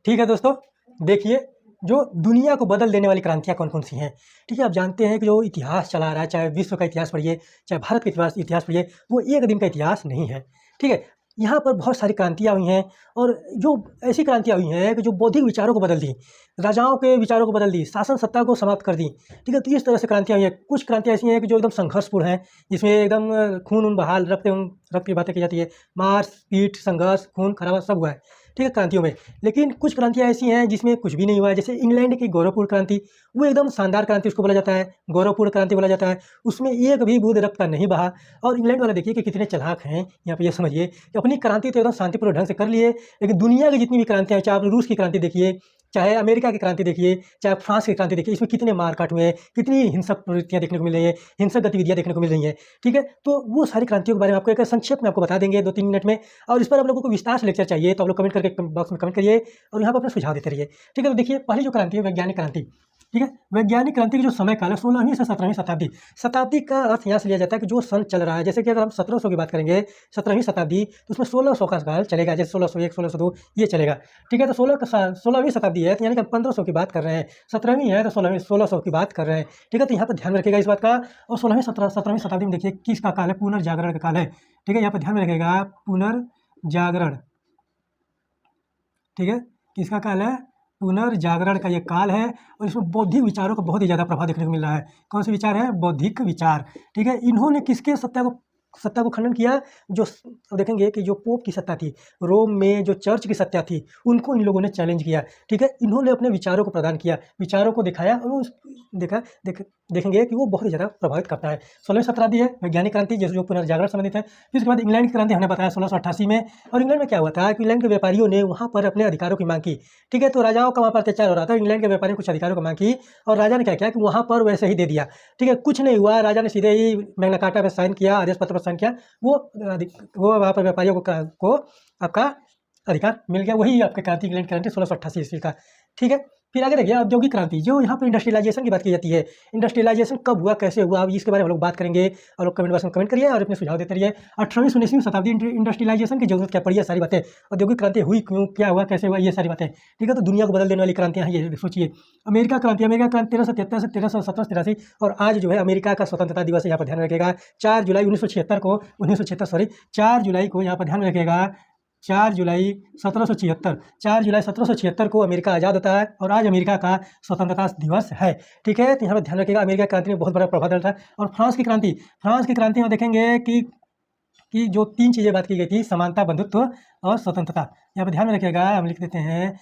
ठीक है दोस्तों, देखिए जो दुनिया को बदल देने वाली क्रांतियाँ कौन-कौन सी हैं। ठीक है, आप जानते हैं कि जो इतिहास चला आ रहा है, चाहे विश्व का इतिहास पढ़िए, चाहे भारत का इतिहास पढ़िए, वो एक दिन का इतिहास नहीं है। ठीक है, यहाँ पर बहुत सारी क्रांतियाँ हुई हैं और जो ऐसी क्रांतियाँ हुई हैं कि जो बौद्धिक विचारों को बदल दी, राजाओं के विचारों को बदल दी, शासन सत्ता को समाप्त कर दी। ठीक है, तो इस तरह से क्रांतियाँ हुई हैं। कुछ क्रांतियाँ ऐसी हैं कि जो एकदम संघर्षपूर्ण हैं, जिसमें एकदम खून-वून बहा रक्त की बातें की जाती है, मार-पीट, संघर्ष, खून-खराबा सब हुआ है। ठीक है, क्रांतियों में। लेकिन कुछ क्रांतियाँ ऐसी हैं जिसमें कुछ भी नहीं हुआ है, जैसे इंग्लैंड की गौरवपूर्ण क्रांति, वो एकदम शानदार क्रांति उसको बोला जाता है, गौरवपूर्ण क्रांति बोला जाता है। उसमें एक भी बूँद रक्त का नहीं बहा और इंग्लैंड वाले देखिए कि कितने चालाक हैं। यहाँ पे ये समझिए कि अपनी क्रांति तो एकदम शांतिपूर्ण ढंग से कर लिए, लेकिन दुनिया की जितनी भी क्रांतियाँ हैं, चाहे आप रूस की क्रांति देखिए, चाहे अमेरिका की क्रांति देखिए, चाहे फ्रांस की क्रांति देखिए, इसमें कितने मार-काट हुए हैं, कितनी हिंसक प्रवृत्तियाँ देखने को मिल रही हैं, हिंसक गतिविधियाँ देखने को मिल रही हैं। ठीक है? तो वो सारी क्रांतियों के बारे में आपको एक संक्षेप में आपको बता देंगे 2-3 मिनट में और इस पर आप लोगों को विस्तार से लेक्चर चाहिए तो आप लोग कमेंट करके बॉक्स में कमेंट करिए और यहाँ पर अपना सुझाव देते रहिए। ठीक है? तो देखिए पहली जो क्रांति है वैज्ञानिक क्रांति। ठीक है? वैज्ञानिक क्रांति की जो समय काल है 16वीं से 17वीं शताब्दी। शताब्दी का अर्थ यहाँ से लिया जाता है कि जो सन चल रहा है, जैसे कि अगर हम 1700 की बात करेंगे, 17वीं शताब्दी, तो उसमें 1600 का काल चलेगा, जैसे 1601, 1602 ये चलेगा। ठीक है? तो 16वीं शताब्दी है, तो यानी कि हम 1500 की बात कर रहे हैं। 17वीं है तो 1600 की बात कर रहे हैं। ठीक है? तो यहाँ पर ध्यान में रखिएगा इस बात का। और 17वीं शताब्दी में देखिए किसका काल है, पुनर्जागरण का काल है। ठीक है? यहाँ पर ध्यान में रखिएगा, पुनर्जागरण। ठीक है? किसका काल है? पुनर्जागरण का ये काल है और इसमें बौद्धिक विचारों का बहुत ही ज़्यादा प्रभाव देखने को मिल रहा है। कौन से विचार है? बौद्धिक विचार। ठीक है? इन्होंने किसके सत्ता को खंडन किया? जो देखेंगे कि जो पोप की सत्ता थी, रोम में जो चर्च की सत्ता थी, उनको इन लोगों ने चैलेंज किया। ठीक है? इन्होंने अपने विचारों को प्रदान किया, विचारों को दिखाया और वो देखेंगे कि वो बहुत ही ज़्यादा प्रभावित करता है। 16वीं शताब्दी है, वैज्ञानिक क्रांति जो पुनर्जागरण संबंधित है। फिर उसके बाद इंग्लैंड की क्रांति हमने बताया 1688 में। और इंग्लैंड में क्या हुआ था कि इंग्लैंड के व्यापारियों ने वहाँ पर अपने अधिकारों की मांग की। ठीक है? तो राजाओं का वहाँ पर अत्याचार हो रहा था, इंग्लैंड के व्यापारियों ने कुछ अधिकारों की मांग की और राजा ने क्या किया कि वहाँ पर वैसे ही दे दिया। ठीक है? कुछ नहीं हुआ, राजा ने सीधे ही मैग्ना कार्टा पे साइन किया, आदेश पत्र पर साइन किया, वो वहाँ पर व्यापारियों को आपका अधिकार मिल गया। वही आपके क्रांति इंग्लैंड क्रांति 1688 ईस्वी का। ठीक है? फिर आगे देखिए औद्योगिक क्रांति, जो यहाँ पर इंडस्ट्रियलाइजेशन की बात की जाती है। इंडस्ट्रियलाइजेशन कब हुआ, कैसे हुआ, अब इसके बारे में हम लोग बात करेंगे और लोग कमेंट बॉक्स में कमेंट करिए और अपने सुझाव देते रहिए। 18वीं से 19वीं शताब्दी इंडस्ट्रियलाइजेशन की जरूरत क्या पड़ी है, सारी बातें। औद्योगिक क्रांति हुई क्यों, क्या हुआ, कैसे हुआ, ये सारी बातें। ठीक है? तो दुनिया को बदल देने वाली क्रांतियाँ हैं ये सोचिए। अमेरिका क्रांति 1373 से 1387 और आज जो है अमेरिका का स्वतंत्रता दिवस है, यहाँ पर ध्यान रखिएगा। 4 जुलाई 1976 को यहाँ पर ध्यान रखिएगा। 4 जुलाई 1776 को अमेरिका आज़ाद होता है और आज अमेरिका का स्वतंत्रता दिवस है। ठीक है? तो यहाँ पर ध्यान रखिएगा अमेरिका क्रांति में बहुत बड़ा प्रभाव डाला था। और फ्रांस की क्रांति में देखेंगे कि जो 3 चीज़ें बात की गई थी, समानता, बंधुत्व और स्वतंत्रता। यहाँ पर ध्यान में रखिएगा, हम लिख देते हैं